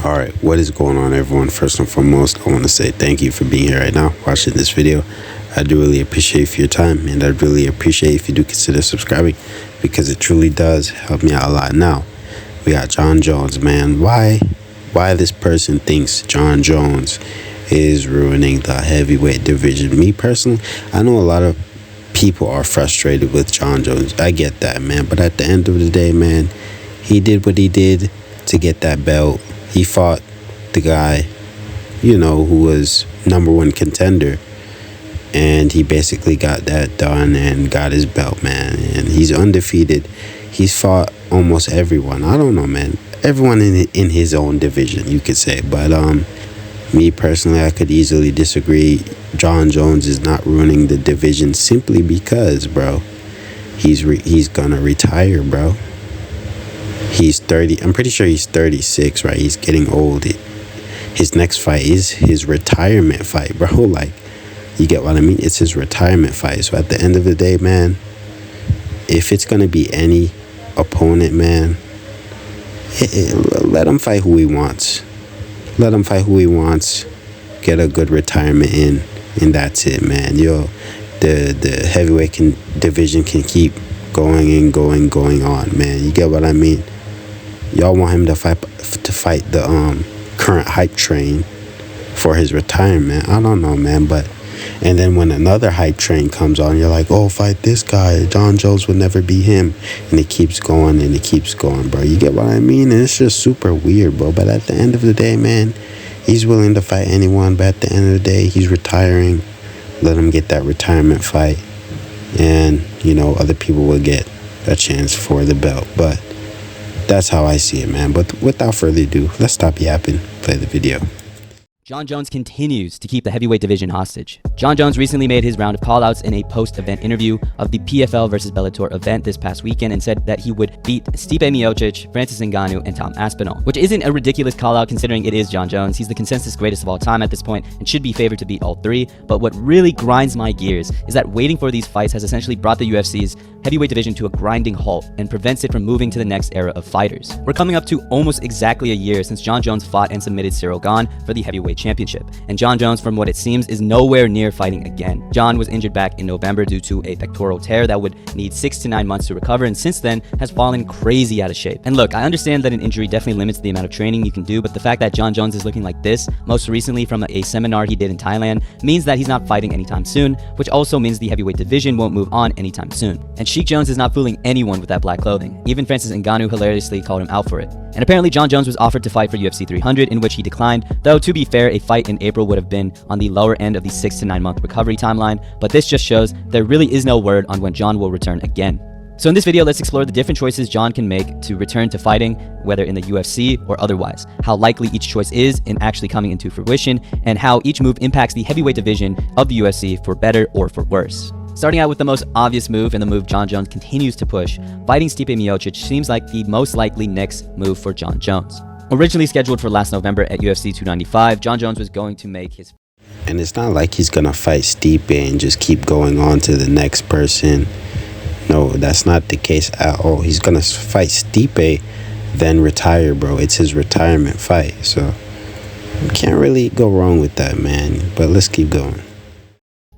Alright, what is going on, everyone? First and foremost, I want to say thank you for being here right now, watching this video. I do really appreciate for your time, and I'd really appreciate if you do consider subscribing, because it truly does help me out a lot. Now, we got Jon Jones, man. Why this person thinks Jon Jones is ruining the heavyweight division? Me personally, I know a lot of people are frustrated with Jon Jones. I get that, man. But at the end of the day, man, he did what he did to get that belt. He fought the guy, who was #1 contender, and he basically got that done and got his belt, man. And he's undefeated. He's fought almost everyone. I don't know, man. Everyone in his own division, you could say. But me personally, I could easily disagree. Jon Jones is not ruining the division simply because, bro, he's gonna retire, bro. He's 30. I'm pretty sure he's 36, right? He's getting old. His next fight is his retirement fight, bro. Like, you get what I mean? It's his retirement fight. So at the end of the day, man, if it's gonna be any opponent, man, let him fight who he wants. Let him fight who he wants. Get a good retirement in, and that's it, man. The heavyweight division can keep going and going on, man. You get what I mean? Y'all want him to fight the current hype train for his retirement. I don't know, man. And then when another hype train comes on, you're like, oh, fight this guy. Jon Jones would never be him. And it keeps going and it keeps going, bro. You get what I mean? And it's just super weird, bro. But at the end of the day, man, he's willing to fight anyone. But at the end of the day, he's retiring. Let him get that retirement fight. And, other people will get a chance for the belt. But that's how I see it, man. But without further ado, let's stop yapping. Play the video. Jon Jones continues to keep the heavyweight division hostage. Jon Jones recently made his round of callouts in a post-event interview of the PFL versus Bellator event this past weekend and said that he would beat Stipe Miocic, Francis Ngannou, and Tom Aspinall, which isn't a ridiculous callout considering it is Jon Jones. He's the consensus greatest of all time at this point and should be favored to beat all three. But what really grinds my gears is that waiting for these fights has essentially brought the UFC's heavyweight division to a grinding halt and prevents it from moving to the next era of fighters. We're coming up to almost exactly a year since Jon Jones fought and submitted Cyril Gane for the heavyweight championship. And Jon Jones, from what it seems, is nowhere near fighting again. Jon was injured back in November due to a pectoral tear that would need 6 to 9 months to recover, and since then has fallen crazy out of shape. And look, I understand that an injury definitely limits the amount of training you can do, but the fact that Jon Jones is looking like this, most recently from a seminar he did in Thailand, means that he's not fighting anytime soon, which also means the heavyweight division won't move on anytime soon. And Sheik Jones is not fooling anyone with that black clothing. Even Francis Ngannou hilariously called him out for it. And apparently Jon Jones was offered to fight for UFC 300, in which he declined, though to be fair, a fight in April would have been on the lower end of the 6 to 9 month recovery timeline, but this just shows there really is no word on when Jon will return again. So in this video, let's explore the different choices Jon can make to return to fighting, whether in the UFC or otherwise, how likely each choice is in actually coming into fruition, and how each move impacts the heavyweight division of the UFC for better or for worse. Starting out with the most obvious move, and the move Jon Jones continues to push, fighting Stipe Miocic seems like the most likely next move for Jon Jones. Originally scheduled for last November at UFC 295, Jon Jones was going to make his... And it's not like he's gonna fight Stipe and just keep going on to the next person. No, that's not the case at all. He's gonna fight Stipe, then retire, bro. It's his retirement fight, so you can't really go wrong with that, man. But let's keep going.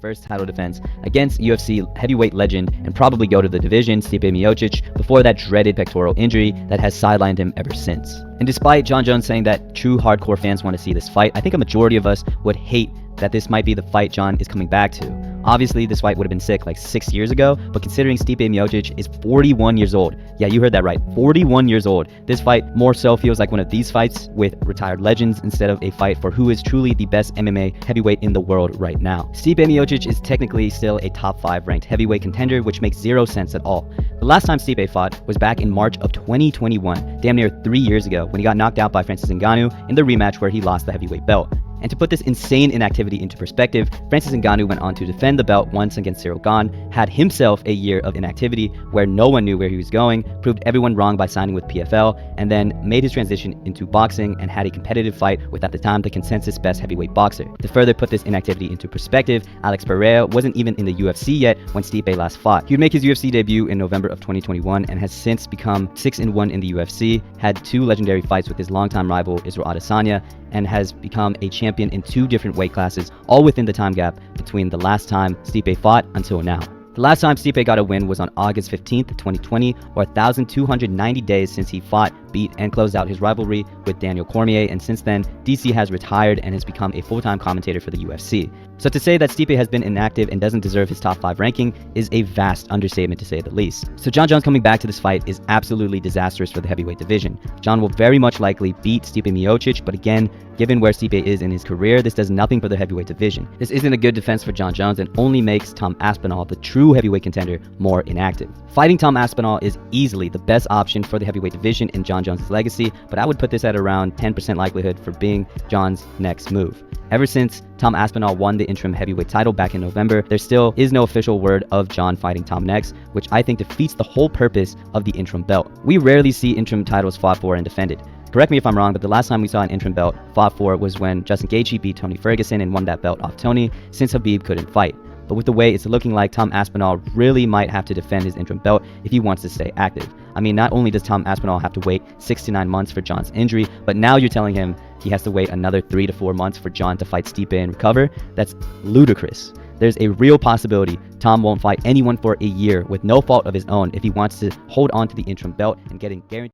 First title defense against UFC heavyweight legend and probably go to the division, Stipe Miocic, before that dreaded pectoral injury that has sidelined him ever since. And despite Jon Jones saying that true hardcore fans want to see this fight, I think a majority of us would hate that this might be the fight Jon is coming back to. Obviously, this fight would have been sick like 6 years ago, but considering Stipe Miocic is 41 years old, yeah, you heard that right, 41 years old, this fight more so feels like one of these fights with retired legends instead of a fight for who is truly the best MMA heavyweight in the world right now. Stipe Miocic is technically still a top 5 ranked heavyweight contender, which makes zero sense at all. The last time Stipe fought was back in March of 2021, damn near 3 years ago, when he got knocked out by Francis Ngannou in the rematch where he lost the heavyweight belt. And to put this insane inactivity into perspective, Francis Ngannou went on to defend the belt once against Cyril Gane, had himself a year of inactivity where no one knew where he was going, proved everyone wrong by signing with PFL, and then made his transition into boxing and had a competitive fight with, at the time, the consensus best heavyweight boxer. To further put this inactivity into perspective, Alex Pereira wasn't even in the UFC yet when Stipe last fought. He would make his UFC debut in November of 2021 and has since become 6-1 in the UFC, had 2 legendary fights with his longtime rival Israel Adesanya, and has become a champion in 2 different weight classes, all within the time gap between the last time Stipe fought until now. The last time Stipe got a win was on August 15th, 2020, or 1,290 days since he fought, beat, and closed out his rivalry with Daniel Cormier, and since then, DC has retired and has become a full-time commentator for the UFC. So to say that Stipe has been inactive and doesn't deserve his top 5 ranking is a vast understatement, to say the least. So Jon Jones coming back to this fight is absolutely disastrous for the heavyweight division. Jon will very much likely beat Stipe Miocic, but again, given where Stipe is in his career, this does nothing for the heavyweight division. This isn't a good defense for Jon Jones and only makes Tom Aspinall, the true heavyweight contender, more inactive. Fighting Tom Aspinall is easily the best option for the heavyweight division in Jon Jones' legacy, but I would put this at around 10% likelihood for being Jon's next move. Ever since Tom Aspinall won the interim heavyweight title back in November, there still is no official word of Jon fighting Tom next, which I think defeats the whole purpose of the interim belt. We rarely see interim titles fought for and defended. Correct me if I'm wrong, but the last time we saw an interim belt fought for was when Justin Gaethje beat Tony Ferguson and won that belt off Tony, since Khabib couldn't fight. But with the way it's looking like, Tom Aspinall really might have to defend his interim belt if he wants to stay active. I mean, not only does Tom Aspinall have to wait 6 to 9 months for Jon's injury, but now you're telling him he has to wait another 3 to 4 months for Jon to fight Stipe and recover? That's ludicrous. There's a real possibility Tom won't fight anyone for a year with no fault of his own if he wants to hold on to the interim belt and getting guaranteed.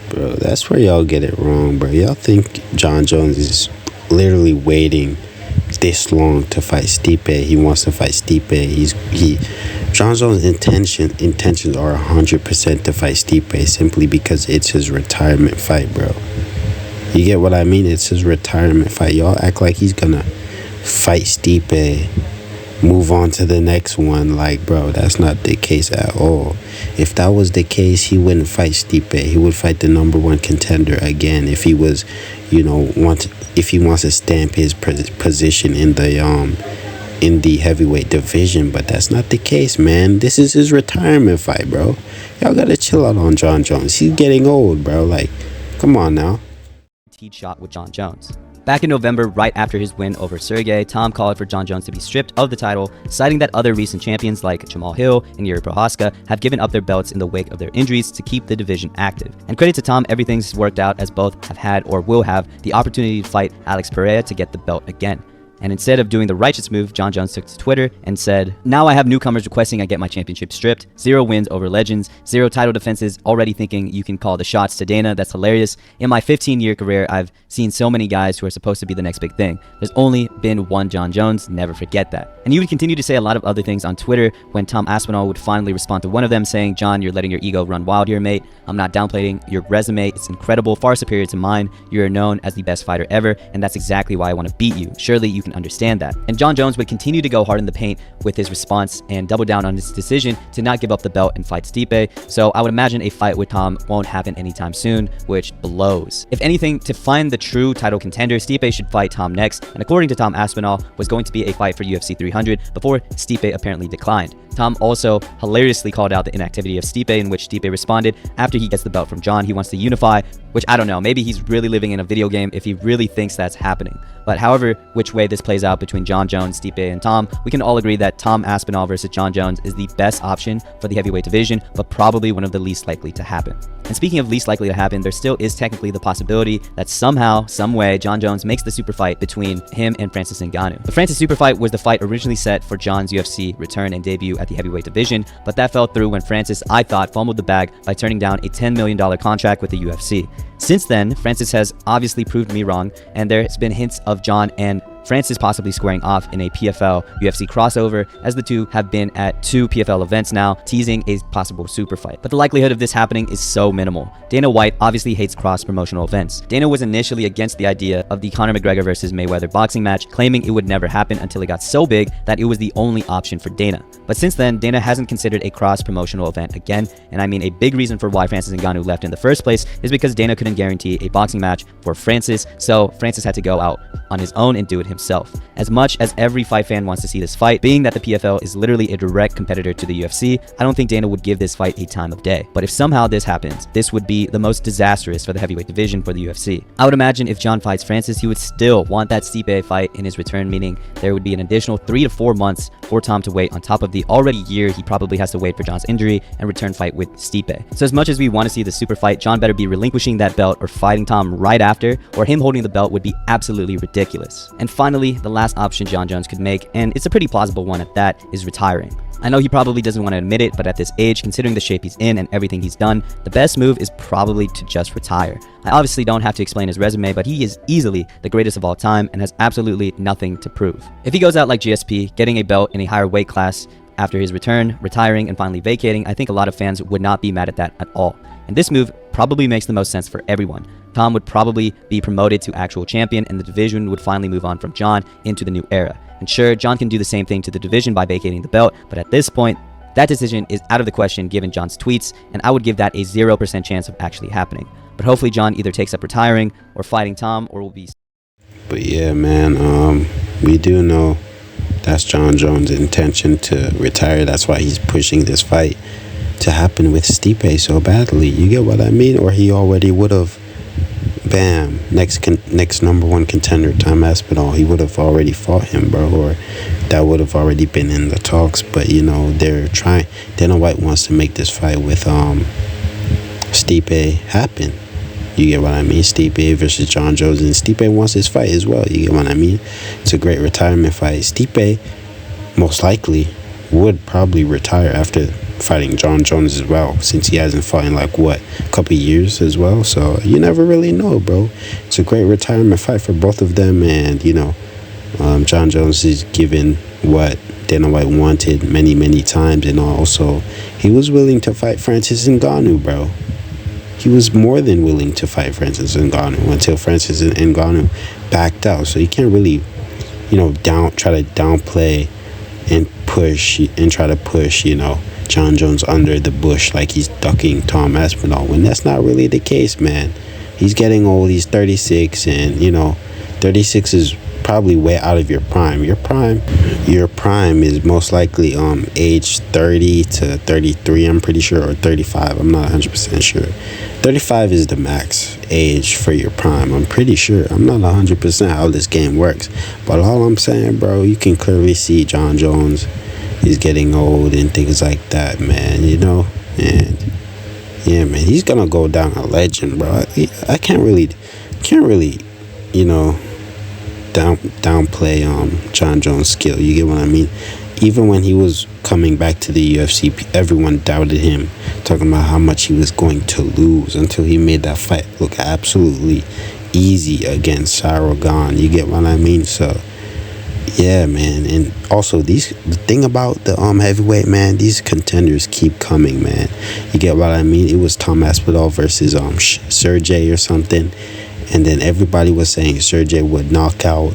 Bro, that's where y'all get it wrong, bro. Y'all think Jon Jones is literally waiting this long to fight Stipe. He wants to fight Stipe. Jon Jones' intentions are 100% to fight Stipe simply because it's his retirement fight, bro. You get what I mean? It's his retirement fight. Y'all act like he's gonna fight Stipe, move on to the next one. Like, bro, that's not the case at all. If that was the case, he wouldn't fight Stipe. He would fight the #1 contender again if he was, if he wants to stamp his position in the heavyweight division. But that's not the case, man. This is his retirement fight, bro. Y'all gotta chill out on Jon Jones. He's getting old, bro. Like, come on now. Shot with Jon Jones. Back in November, right after his win over Sergey, Tom called for Jon Jones to be stripped of the title, citing that other recent champions like Jamal Hill and Yuri Prochazka have given up their belts in the wake of their injuries to keep the division active. And credit to Tom, everything's worked out as both have had or will have the opportunity to fight Alex Pereira to get the belt again. And instead of doing the righteous move, Jon Jones took to Twitter and said, "Now I have newcomers requesting I get my championship stripped. 0 wins over legends, 0 title defenses, already thinking you can call the shots to Dana. That's hilarious. In my 15-year career, I've seen so many guys who are supposed to be the next big thing. There's only been one Jon Jones. Never forget that." And he would continue to say a lot of other things on Twitter when Tom Aspinall would finally respond to one of them saying, "Jon, you're letting your ego run wild here, mate. I'm not downplaying your resume. It's incredible, far superior to mine. You're known as the best fighter ever, and that's exactly why I want to beat you. Surely you can understand that." And Jon Jones would continue to go hard in the paint with his response and double down on his decision to not give up the belt and fight Stipe. So I would imagine a fight with Tom won't happen anytime soon, which blows. If anything, to find the true title contender, Stipe should fight Tom next, and according to Tom Aspinall, was going to be a fight for UFC 300 before Stipe apparently declined. Tom also hilariously called out the inactivity of Stipe, in which Stipe responded after he gets the belt from Jon, he wants to unify, which I don't know, maybe he's really living in a video game if he really thinks that's happening. But however which way this plays out between Jon Jones, Stipe, and Tom, we can all agree that Tom Aspinall versus Jon Jones is the best option for the heavyweight division, but probably one of the least likely to happen. And speaking of least likely to happen, there still is technically the possibility that somehow, some way, Jon Jones makes the super fight between him and Francis Ngannou. The Francis super fight was the fight originally set for Jon's UFC return and debut at the heavyweight division, but that fell through when Francis, I thought, fumbled the bag by turning down a $10 million contract with the UFC. Since then, Francis has obviously proved me wrong, and there's been hints of Jon and Francis possibly squaring off in a PFL UFC crossover, as the two have been at 2 PFL events now, teasing a possible super fight. But the likelihood of this happening is so minimal. Dana White obviously hates cross-promotional events. Dana was initially against the idea of the Conor McGregor versus Mayweather boxing match, claiming it would never happen until it got so big that it was the only option for Dana. But since then, Dana hasn't considered a cross-promotional event again, and I mean a big reason for why Francis Ngannou left in the first place is because Dana couldn't guarantee a boxing match for Francis, so Francis had to go out on his own and do it himself. As much as every fight fan wants to see this fight, being that the PFL is literally a direct competitor to the UFC, I don't think Dana would give this fight a time of day. But if somehow this happens, this would be the most disastrous for the heavyweight division for the UFC. I would imagine if Jon fights Francis, he would still want that Stipe fight in his return, meaning there would be an additional 3 to 4 months for Tom to wait on top of the already year he probably has to wait for Jon's injury and return fight with Stipe. So as much as we want to see the super fight, Jon better be relinquishing that belt or fighting Tom right after, or him holding the belt would be absolutely ridiculous. And finally, the last option Jon Jones could make, and it's a pretty plausible one at that, is retiring. I know he probably doesn't want to admit it, but at this age, considering the shape he's in and everything he's done, the best move is probably to just retire. I obviously don't have to explain his resume, but he is easily the greatest of all time and has absolutely nothing to prove. If he goes out like GSP, getting a belt in a higher weight class after his return, retiring, and finally vacating, I think a lot of fans would not be mad at that at all. And this move probably makes the most sense for everyone. Tom would probably be promoted to actual champion, and the division would finally move on from Jon into the new era. And sure, Jon can do the same thing to the division by vacating the belt, but at this point, that decision is out of the question given Jon's tweets, and I would give that a 0% chance of actually happening. But hopefully Jon either takes up retiring or fighting Tom, or will be... But yeah, man, we do know that's Jon Jones' intention to retire. That's why he's pushing this fight to happen with Stipe so badly. You get what I mean? Or he already would have, bam, next number one contender, Tom Aspinall, he would have already fought him, bro, or that would have already been in the talks. But you know, they're trying. Dana White wants to make this fight with Stipe happen. You get what I mean? Stipe versus Jon Jones, and Stipe wants this fight as well. You get what I mean? It's a great retirement fight. Stipe most likely would probably retire after fighting Jon Jones as well, since he hasn't fought in like what, a couple years as well. So you never really know, bro. It's a great retirement fight for both of them, and you know, Jon Jones is given what Dana White wanted many times, and also he was willing to fight Francis Ngannou, bro. He was more than willing to fight Francis Ngannou until Francis Ngannou backed out. So you can't really, you know, try to downplay and try to push, you know, Jon Jones under the bush like he's ducking Tom Aspinall, when that's not really the case, man. He's getting old. He's 36, and you know, 36 is probably way out of your prime. Your prime is most likely age 30 to 33, I'm pretty sure, or 35. I'm not 100% sure. 35 is the max age for your prime, I'm pretty sure. I'm not 100% how this game works, but all I'm saying, bro, you can clearly see Jon Jones is getting old and things like that, man, you know. And yeah, man, he's gonna go down a legend, bro. I can't really, you know, downplay Jon Jones' skill. You get what I mean? Even when he was coming back to the UFC, everyone doubted him, talking about how much he was going to lose, until he made that fight look absolutely easy against Sarragon. You get what I mean? So yeah, man. And also the thing about the heavyweight, man, these contenders keep coming, man. You get what I mean? It was Tom Aspinall versus Sergey or something. And then everybody was saying Sergey would knock out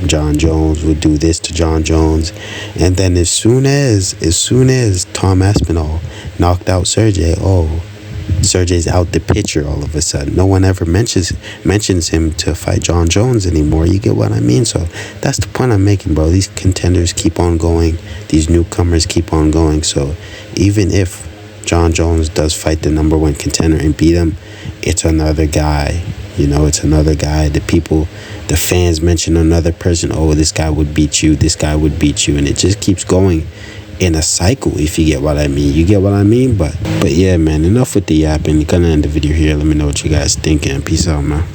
Jon Jones, would do this to Jon Jones. And then as soon as Tom Aspinall knocked out Sergey, Sergey's out the picture all of a sudden. No one ever mentions him to fight Jon Jones anymore. You get what I mean? So that's the point I'm making, bro. These contenders keep on going. These newcomers keep on going. So even if Jon Jones does fight the number one contender and beat him, it's another guy. You know, it's another guy. The fans mention another person. Oh, this guy would beat you. This guy would beat you. And it just keeps going in a cycle, if you get what I mean. You get what I mean? But yeah, man, enough with the yapping. Gonna end the video here. Let me know what you guys think, and peace out, man.